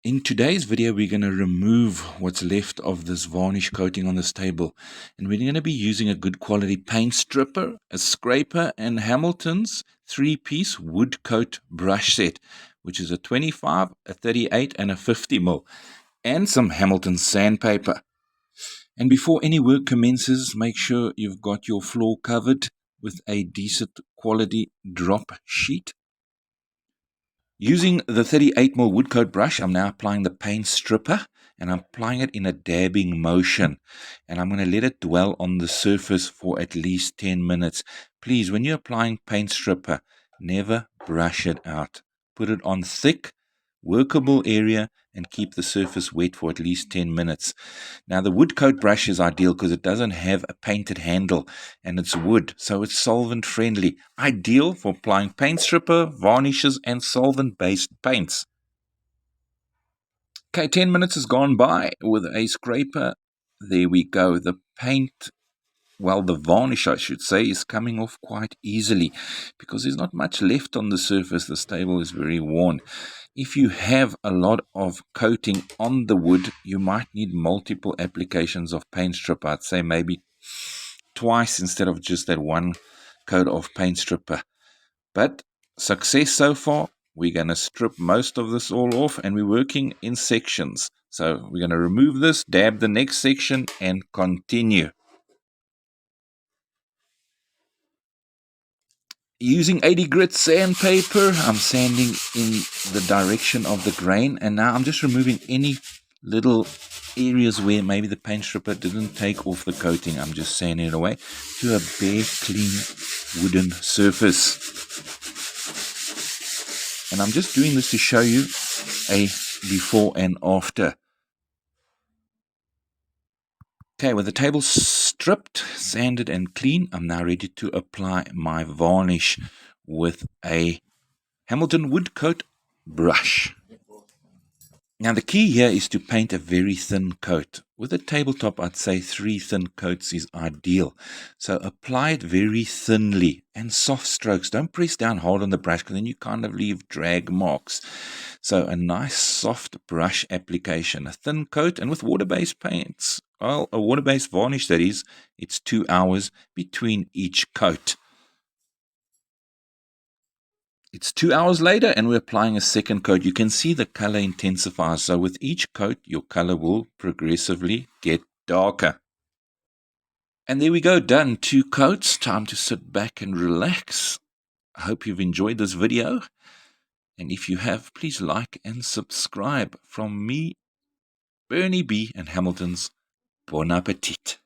In today's video, we're going to remove what's left of this varnish coating on this table. And we're going to be using a good quality paint stripper, a scraper, and Hamilton's 3-piece wood coat brush set, which is a 25, a 38, and a 50 mil, and some Hamilton sandpaper. And before any work commences, make sure you've got your floor covered with a decent quality drop sheet. Using the 38mm wood coat brush, I'm now applying the paint stripper, and I'm applying it in a dabbing motion. And I'm going to let it dwell on the surface for at least 10 minutes. Please, when you're applying paint stripper, never brush it out. Put it on thick, workable area and keep the surface wet for at least 10 minutes. Now, the wood coat brush is ideal because it doesn't have a painted handle and it's wood, so it's solvent friendly. Ideal for applying paint stripper, varnishes, and solvent-based paints. Okay, 10 minutes has gone by with a scraper. There we go. The paint, well, the varnish, I should say, is coming off quite easily because there's not much left on the surface. The table is very worn. If you have a lot of coating on the wood, you might need multiple applications of paint stripper. I'd say maybe twice instead of just that one coat of paint stripper. But success so far. We're going to strip most of this all off, and we're working in sections. So we're going to remove this, dab the next section, and continue. Using 80 grit sandpaper, I'm sanding in the direction of the grain, and now I'm just removing any little areas where maybe the paint stripper didn't take off the coating. I'm just sanding it away to a bare, clean wooden surface. And I'm just doing this to show you a before and after. Okay, with the table stripped, sanded, and clean, I'm now ready to apply my varnish with a Hamilton wood coat brush. Now the key here is to paint a very thin coat. With a tabletop, I'd say 3 thin coats is ideal. So apply it very thinly and soft strokes. Don't press down hard on the brush because then you kind of leave drag marks. So a nice soft brush application, a thin coat, and with water-based paints, well, a water-based varnish that is, it's 2 hours between each coat. It's 2 hours later and we're applying a second coat. You can see the color intensifies. So with each coat, your color will progressively get darker. And there we go, done. 2 coats. Time to sit back and relax. I hope you've enjoyed this video. And if you have, please like and subscribe. From me, Bernie B, and Hamilton's Bon Appetit.